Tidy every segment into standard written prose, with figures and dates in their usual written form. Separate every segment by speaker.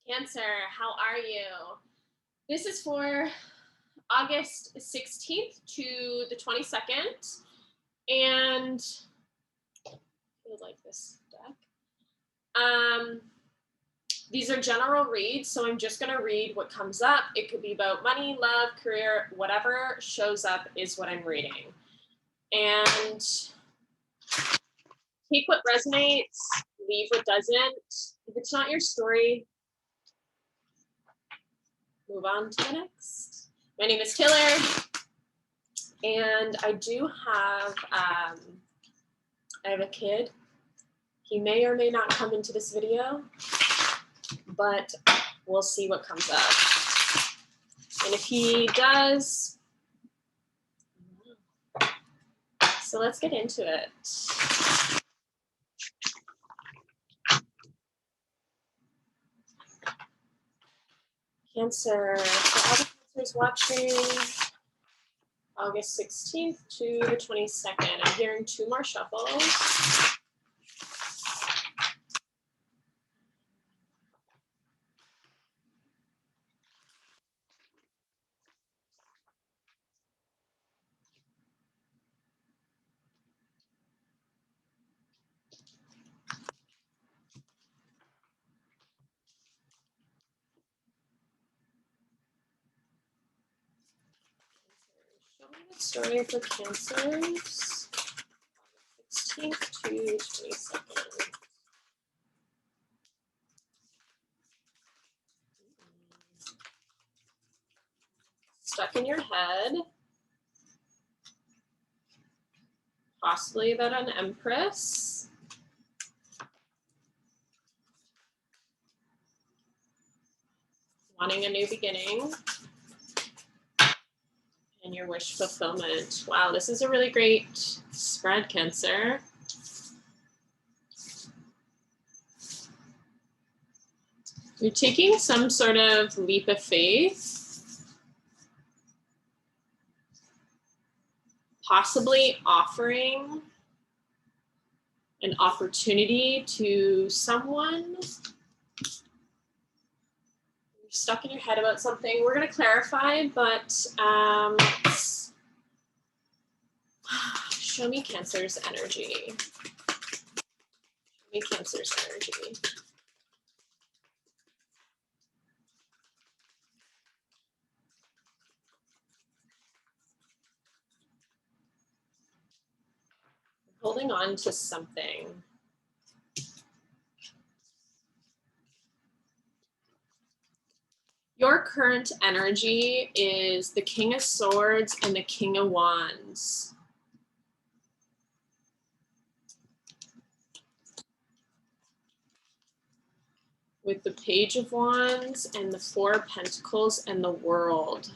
Speaker 1: Cancer, how are you? This is for August 16th to the 22nd. And I feel like this deck. These are general reads, so I'm just going to read what comes up. It could be about money, love, career, whatever shows up is what I'm reading. And take what resonates, leave what doesn't. If it's not your story, move on to the next. My name is Taylor, and I do have, I have a kid. He may or may not come into this video, but we'll see what comes up. And if he does, so let's get into it. Cancer, for all the Cancers watching, August 16th to the 22nd. I'm hearing 2 more shuffles. Show me the story for Cancers, 16th to 22nd. Stuck in your head, possibly about an Empress. Wanting a new beginning. And your wish fulfillment. Wow, this is a really great spread, Cancer. You're taking some sort of leap of faith, possibly offering an opportunity to someone. You're stuck in your head about something. We're going to clarify, but show me Cancer's energy. Show me Cancer's energy. Holding on to something. Your current energy is the King of Swords and the King of Wands. With the Page of Wands and the 4 of Pentacles and the World.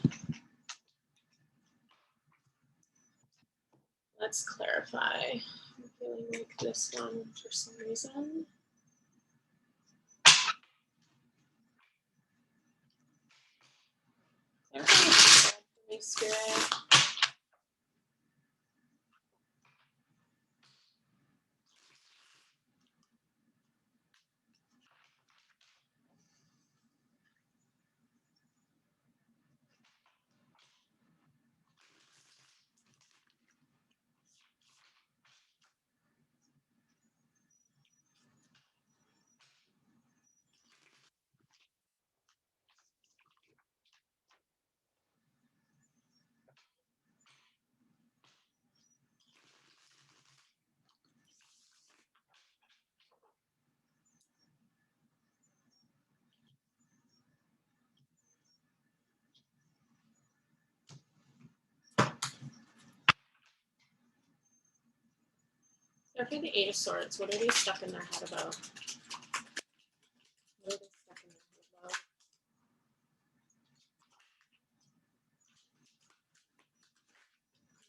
Speaker 1: Let's clarify. I'm feeling like this one for some reason. Clarify for me, Spirit. Okay, the 8 of Swords. What are they stuck in their head about? What are they stuck in their head about?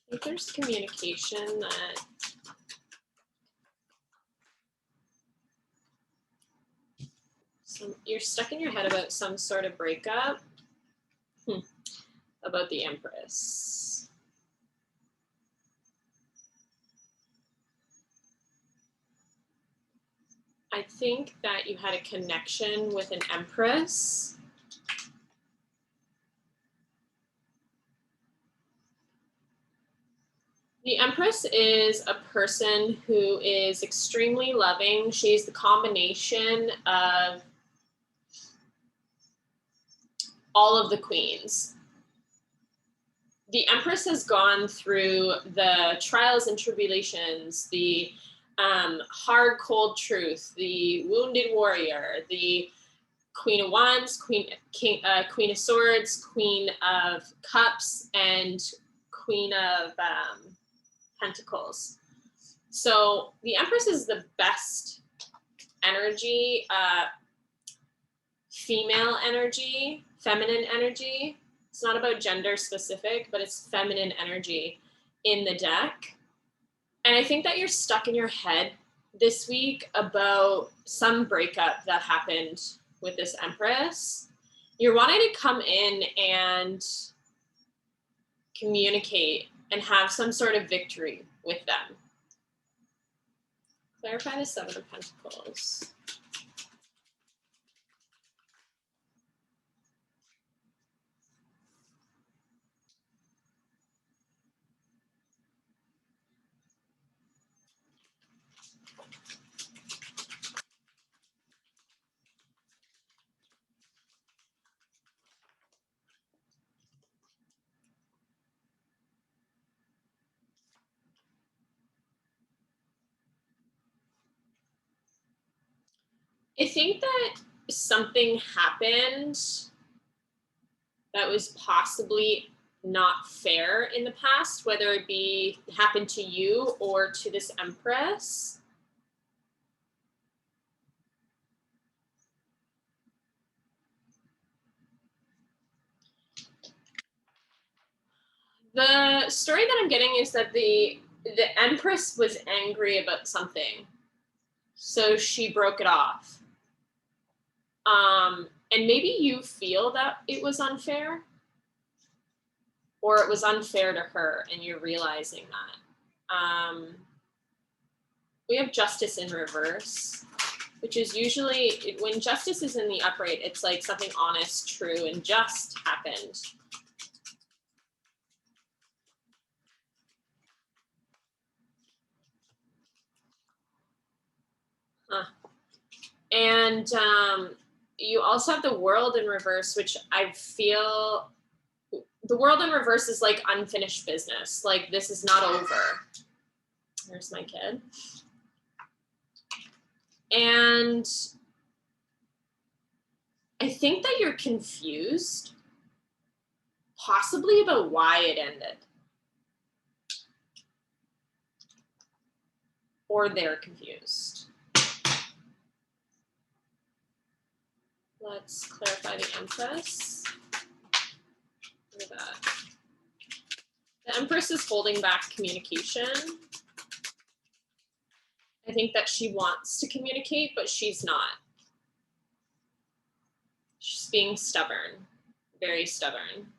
Speaker 1: I think there's communication that you're stuck in your head about some sort of breakup. About the Empress. I think that you had a connection with an Empress. The Empress is a person who is extremely loving. She's the combination of all of the queens. The Empress has gone through the trials and tribulations, the hard, cold truth, the wounded warrior, the Queen of Wands, Queen of Swords, Queen of Cups, and Queen of Pentacles. So the Empress is the best energy, female energy, feminine energy. It's not about gender specific, but it's feminine energy in the deck. And I think that you're stuck in your head this week about some breakup that happened with this Empress. You're wanting to come in and communicate and have some sort of victory with them. Clarify the Seven of Pentacles. I think that something happened that was possibly not fair in the past, whether it be happened to you or to this Empress. The story that I'm getting is that the Empress was angry about something, so she broke it off. And maybe you feel that it was unfair, or it was unfair to her, and you're realizing that. We have Justice in reverse, which is usually, when Justice is in the upright, it's like something honest, true, and just happened. And you also have the World in reverse, which I feel, the World in reverse is like unfinished business. Like, this is not over. There's my kid. And I think that you're confused, possibly about why it ended. Or they're confused. Let's clarify the Empress. Look at that. The Empress is holding back communication. I think that she wants to communicate, but she's not. She's being stubborn, very stubborn.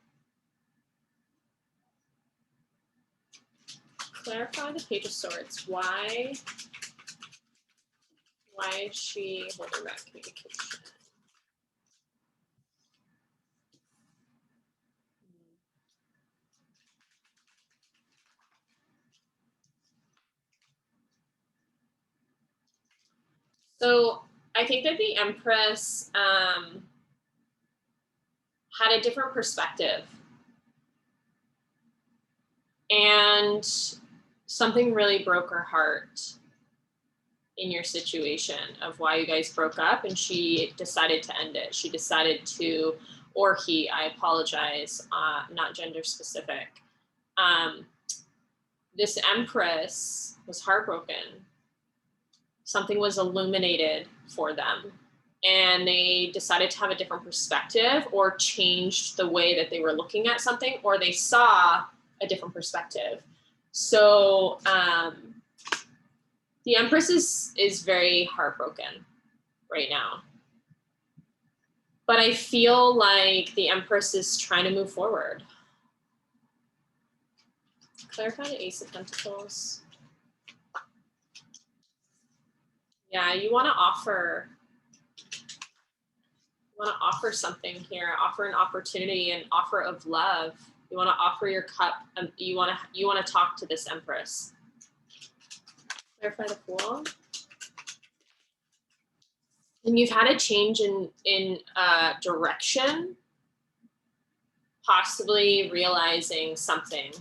Speaker 1: Clarify the Page of Swords. Why is she holding back communication? So I think that the Empress had a different perspective. And something really broke her heart in your situation of why you guys broke up, and she decided to end it. She decided to, or he, I apologize, not gender specific. This Empress was heartbroken. Something was illuminated for them, and they decided to have a different perspective, or changed the way that they were looking at something, or they saw a different perspective. So the Empress is very heartbroken right now. But I feel like the Empress is trying to move forward. Clarify the Ace of Pentacles. Yeah, you want to offer something here, offer an opportunity, an offer of love. You want to offer your cup. You want to talk to this Empress. Clarify the Fool. And you've had a change in direction, possibly realizing something.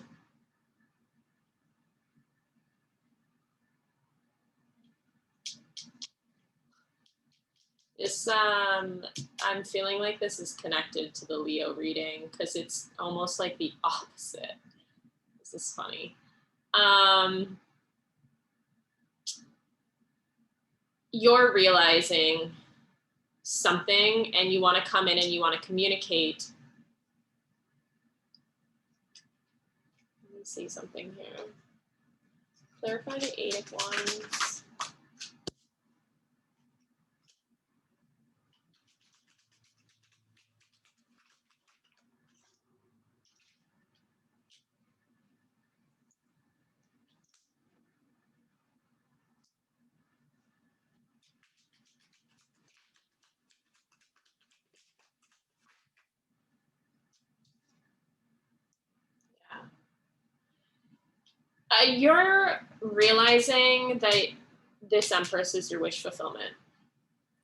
Speaker 1: This, I'm feeling like this is connected to the Leo reading because it's almost like the opposite. This is funny. You're realizing something and you want to come in and you want to communicate. Let me see something here. Clarify the Eight of Wands. You're realizing that this Empress is your wish fulfillment.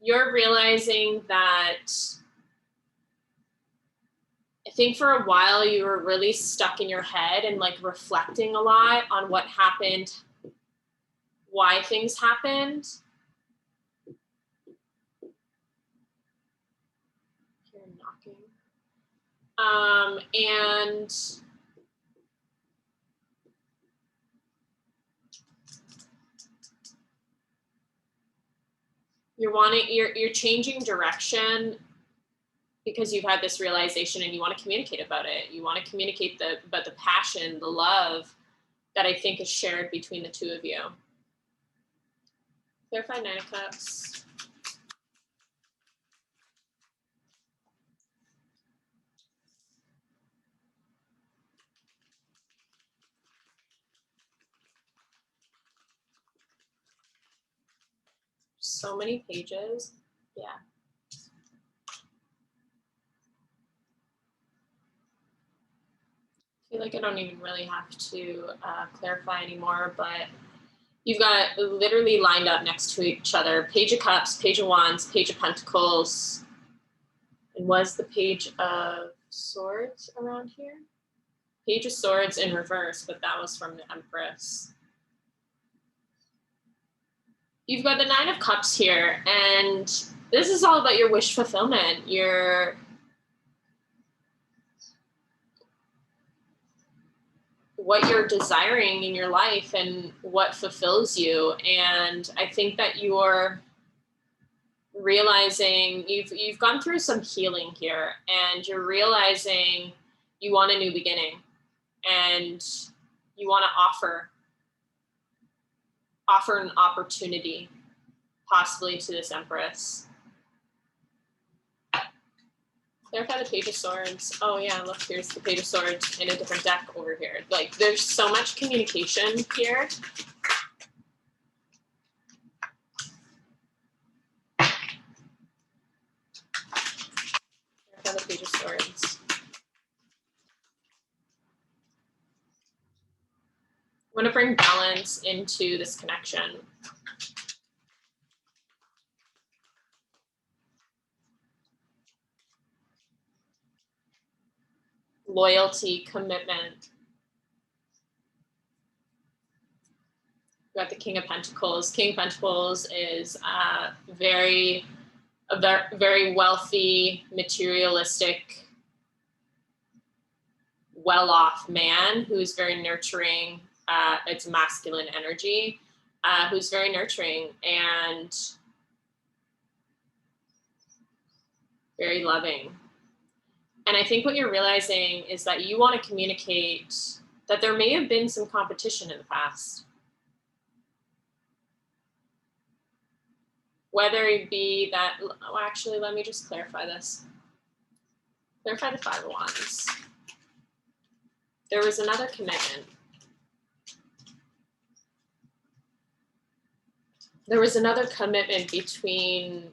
Speaker 1: You're realizing that I think for a while you were really stuck in your head and like reflecting a lot on what happened, why things happened. Here knocking. And you're changing direction because you've had this realization and you want to communicate about it. You want to communicate about the passion, the love that I think is shared between the two of you. Clarify Nine of Cups. So many pages. Yeah. I feel like I don't even really have to clarify anymore, but you've got literally lined up next to each other. Page of Cups, Page of Wands, Page of Pentacles. And was the Page of Swords around here? Page of Swords in reverse, but that was from the Empress. You've got the Nine of Cups here, and this is all about your wish fulfillment. What you're desiring in your life and what fulfills you. And I think that you're realizing you've gone through some healing here, and you're realizing you want a new beginning, and you want to offer an opportunity possibly to this Empress. Clarify the Page of Swords. Oh yeah, look, here's the Page of Swords in a different deck over here. Like, there's so much communication here. Clarify the Page of Swords. I want to bring balance into this connection. Loyalty, commitment. We got the King of Pentacles. King of Pentacles is a very wealthy, materialistic, well-off man who's very nurturing. It's masculine energy, who's very nurturing and very loving. And I think what you're realizing is that you want to communicate that there may have been some competition in the past. Whether it be that, oh, actually, let me just clarify this. Clarify the Five of Wands. There was another commitment. there was another commitment between,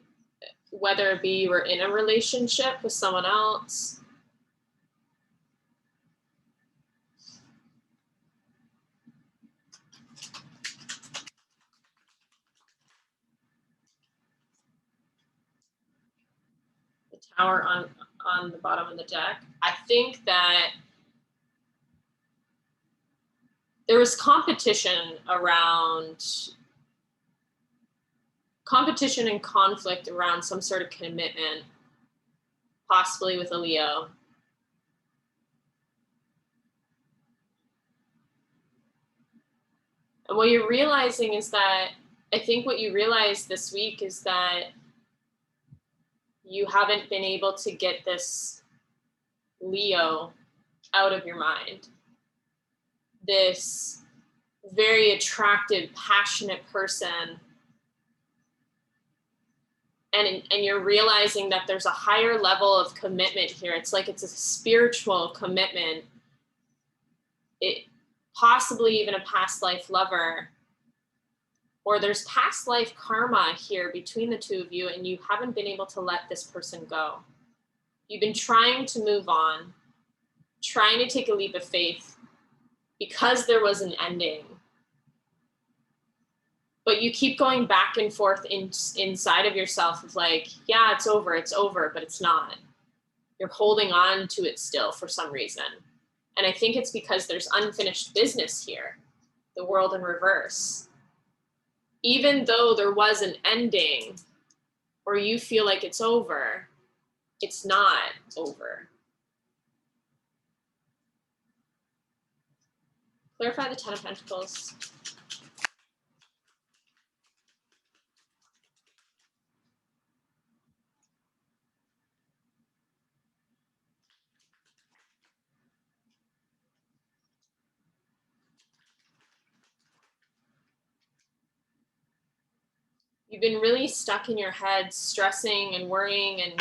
Speaker 1: whether it be you were in a relationship with someone else, the Tower on the bottom of the deck. I think that there was competition and conflict around some sort of commitment, possibly with a Leo. And what you're realizing is that, I think what you realize this week is that you haven't been able to get this Leo out of your mind. This very attractive, passionate person. And you're realizing that there's a higher level of commitment here. It's like it's a spiritual commitment. It possibly even a past life lover. Or there's past life karma here between the two of you, and you haven't been able to let this person go. You've been trying to move on, trying to take a leap of faith because there was an ending. But you keep going back and forth inside of yourself of like, yeah, it's over, but it's not. You're holding on to it still for some reason. And I think it's because there's unfinished business here, the world in reverse. Even though there was an ending, or you feel like it's over, it's not over. Clarify the Ten of Pentacles. You've been really stuck in your head, stressing and worrying, and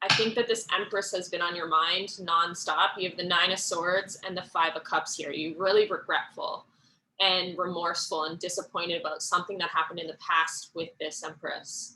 Speaker 1: I think that this Empress has been on your mind nonstop. You have the Nine of Swords and the Five of Cups here. You're really regretful and remorseful and disappointed about something that happened in the past with this Empress.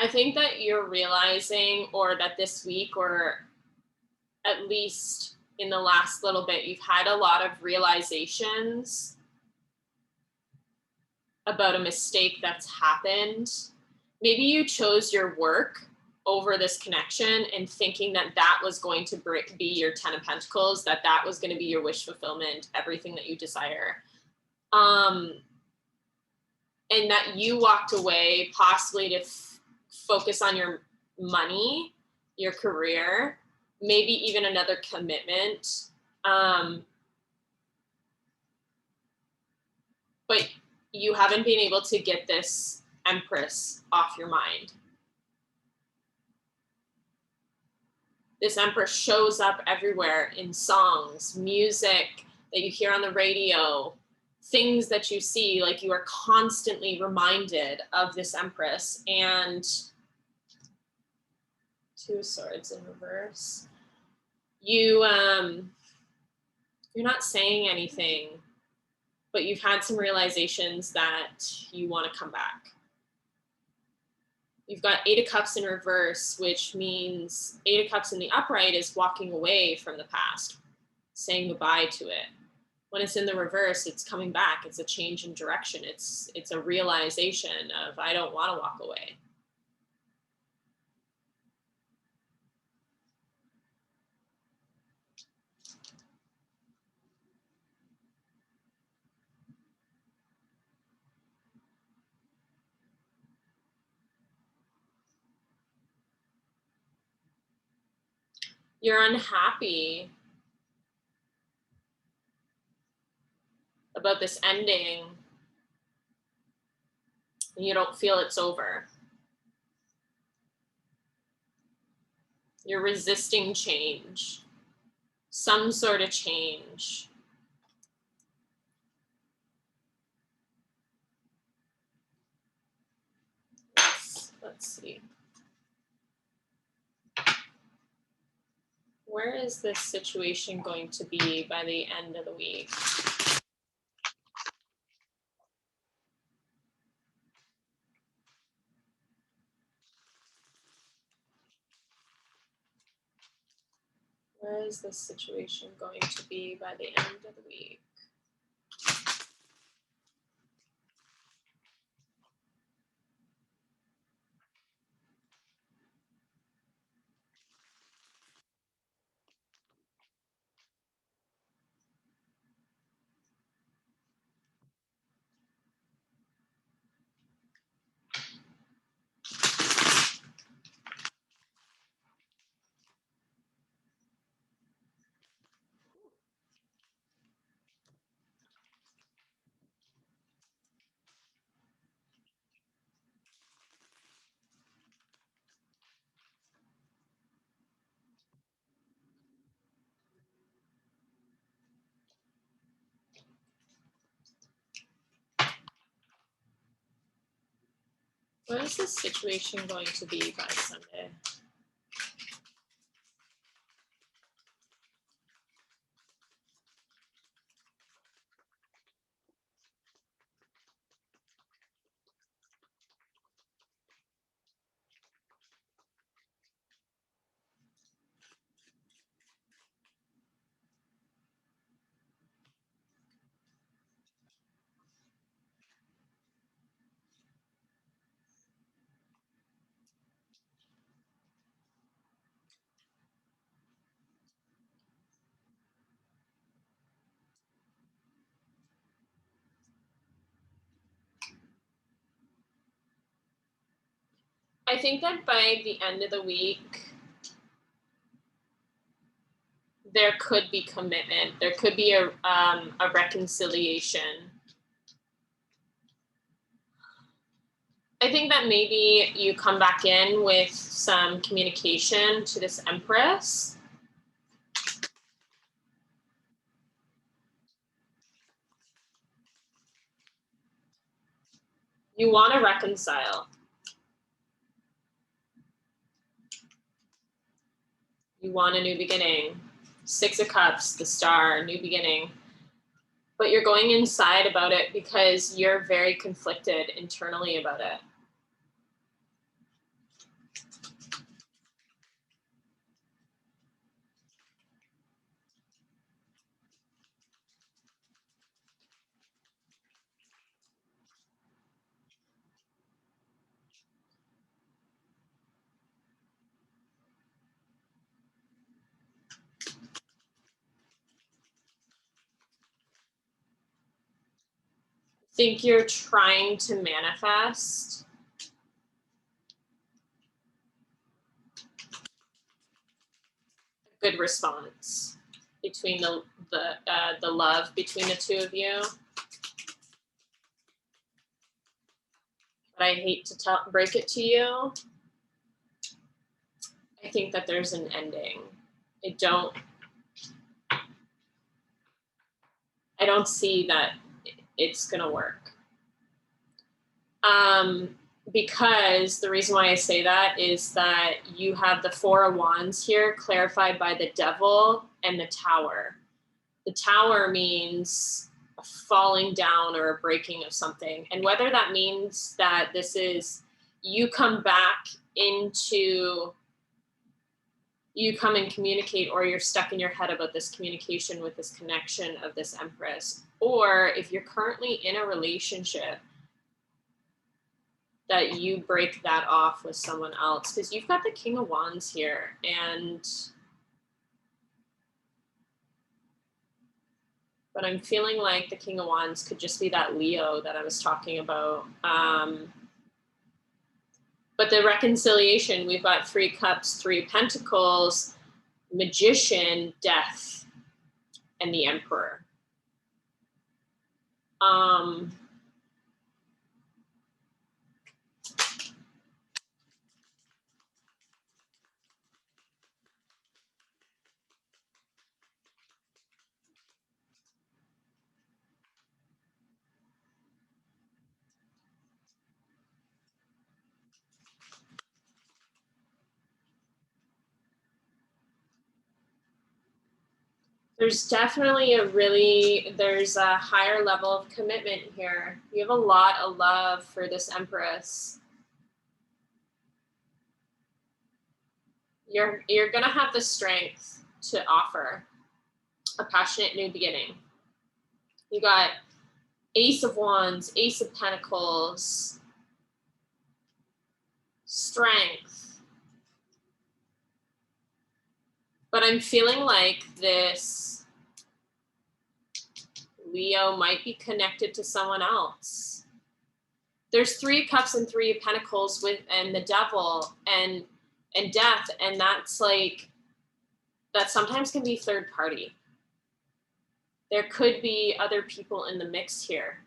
Speaker 1: I think that you're realizing, or that this week, or at least in the last little bit, you've had a lot of realizations about a mistake that's happened. Maybe you chose your work over this connection and thinking that that was going to be your Ten of Pentacles, that that was going to be your wish fulfillment, everything that you desire. And that you walked away possibly to focus on your money, your career, maybe even another commitment. But you haven't been able to get this Empress off your mind. This Empress shows up everywhere in songs, music that you hear on the radio, things that you see. Like, you are constantly reminded of this Empress. And Two of Swords in reverse. You're not saying anything, but you've had some realizations that you want to come back. You've got Eight of Cups in reverse, which means Eight of Cups in the upright is walking away from the past, saying goodbye to it. When it's in the reverse, it's coming back. It's a change in direction. It's a realization of, I don't want to walk away. You're unhappy about this ending. and you don't feel it's over. You're resisting change, some sort of change. Let's see. Where is this situation going to be by the end of the week? Where is this situation going to be by the end of the week? What is this situation going to be by Sunday? I think that by the end of the week, there could be commitment. There could be a reconciliation. I think that maybe you come back in with some communication to this Empress. You want to reconcile. You want a new beginning. 6 of Cups, the Star, new beginning. But you're going inside about it because you're very conflicted internally about it. Think you're trying to manifest a good response between the love between the two of you. But I hate to break it to you. I think that there's an ending. I don't see that it's gonna work. Because the reason why I say that is that you have the 4 of Wands here clarified by the Devil and the Tower. The Tower means a falling down or a breaking of something. And whether that means that this is, you come and communicate, or you're stuck in your head about this communication with this connection of this Empress, or if you're currently in a relationship, that you break that off with someone else, because you've got the King of Wands here, but I'm feeling like the King of Wands could just be that Leo that I was talking about. But the reconciliation, we've got 3 Cups, 3 Pentacles, Magician, Death, and the Emperor. There's definitely there's a higher level of commitment here. You have a lot of love for this Empress. You're going to have the strength to offer a passionate new beginning. You got Ace of Wands, Ace of Pentacles, strength. But I'm feeling like this Leo might be connected to someone else. There's 3 cups and 3 of Pentacles and the devil and death. And that's like, that sometimes can be third party. There could be other people in the mix here.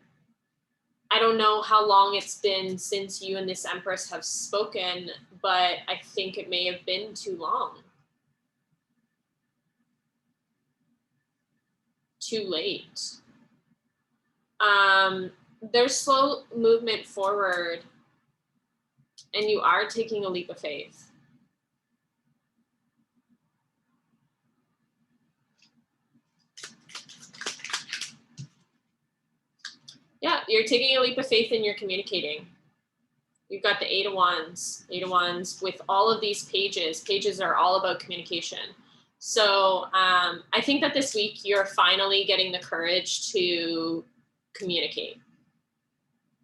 Speaker 1: I don't know how long it's been since you and this Empress have spoken, but I think it may have been too long. Too late. There's slow movement forward, and you are taking a leap of faith. Yeah, you're taking a leap of faith and you're communicating. You've got the 8 of Wands. 8 of Wands with all of these pages. Pages are all about communication. So I think that this week you're finally getting the courage to communicate,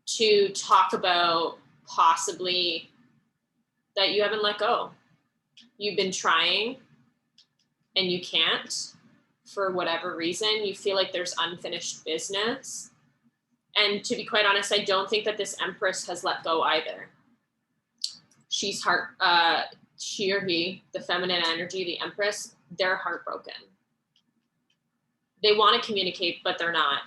Speaker 1: to talk about possibly that you haven't let go. You've been trying and you can't for whatever reason. You feel like there's unfinished business. And to be quite honest, I don't think that this Empress has let go either. She's she or he, the feminine energy, the Empress, they're heartbroken. They want to communicate, but they're not.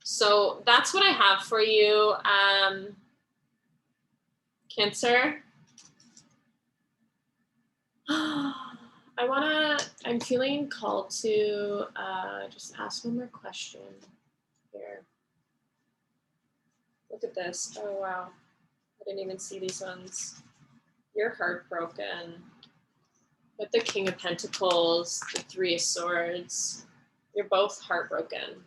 Speaker 1: So that's what I have for you, Cancer. I'm feeling called to just ask one more question here. Look at this. Oh, wow. I didn't even see these ones. You're heartbroken. With the King of Pentacles, the 3 of Swords. You're both heartbroken.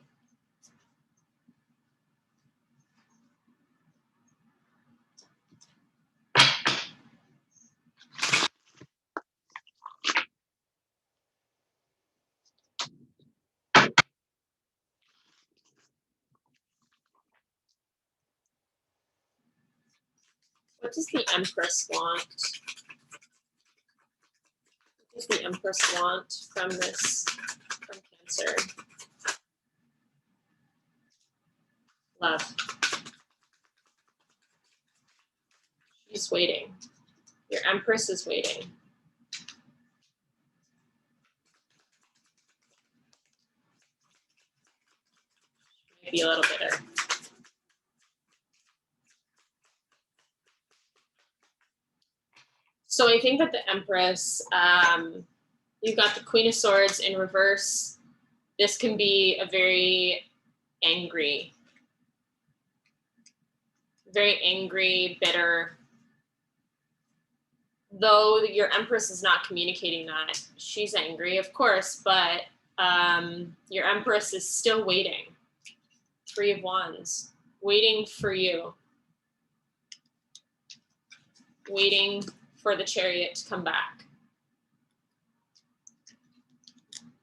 Speaker 1: What does the Empress want? What does the Empress want from Cancer? Love. She's waiting. Your Empress is waiting. Maybe a little bitter. So I think that the Empress, you've got the Queen of Swords in reverse. This can be a very angry, bitter. Though your Empress is not communicating that, she's angry, of course, but your Empress is still waiting. 3 of Wands, waiting for you. Waiting for the Chariot to come back.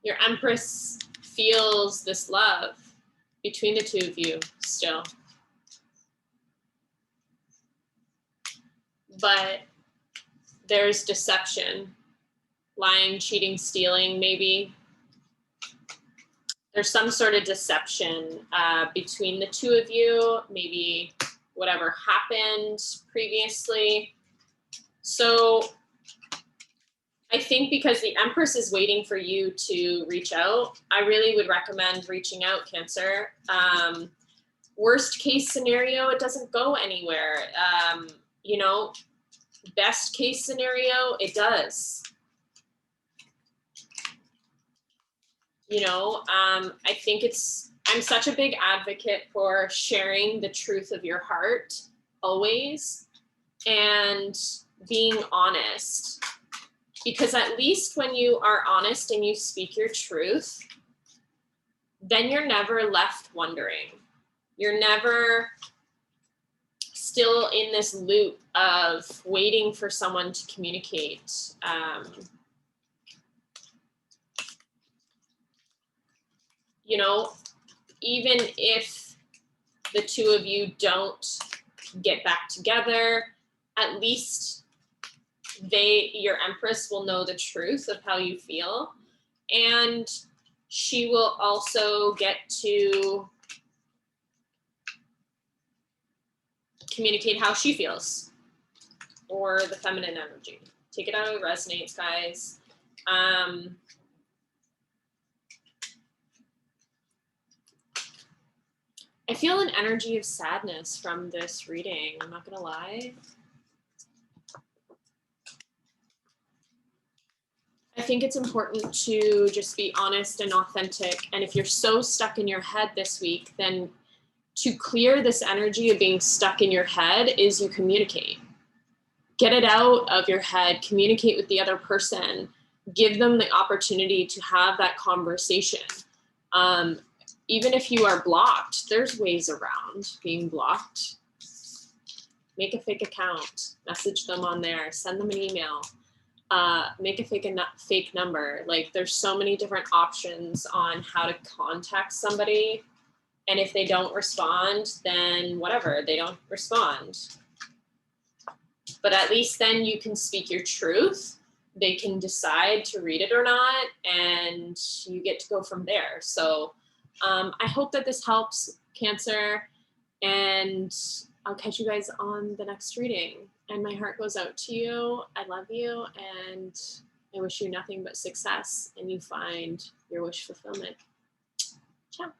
Speaker 1: Your Empress feels this love between the 2 of you still. But there's deception, lying, cheating, stealing, maybe. There's some sort of deception between the 2 of you, maybe whatever happened previously. So I think because the Empress is waiting for you to reach out, I really would recommend reaching out, Cancer. Worst case scenario, it doesn't go anywhere. Best case scenario, it does. I think I'm such a big advocate for sharing the truth of your heart always. And being honest, because at least when you are honest and you speak your truth, then you're never left wondering. You're never still in this loop of waiting for someone to communicate. You know, even if the two of you don't get back together, at least your Empress will know the truth of how you feel, and she will also get to communicate how she feels, or the feminine energy. Take it out how it resonates, guys. I feel an energy of sadness from this reading, I'm not gonna lie. I think it's important to just be honest and authentic. And if you're so stuck in your head this week, then to clear this energy of being stuck in your head is you communicate. Get it out of your head, communicate with the other person, give them the opportunity to have that conversation. Even if you are blocked, there's ways around being blocked. Make a fake account, message them on there, send them an email, make a fake number. Like, there's so many different options on how to contact somebody. And if they don't respond, then whatever, they don't respond. But at least then you can speak your truth. They can decide to read it or not, and you get to go from there. So I hope that this helps, Cancer, and I'll catch you guys on the next reading. And my heart goes out to you. I love you, and I wish you nothing but success, and you find your wish fulfillment. Ciao.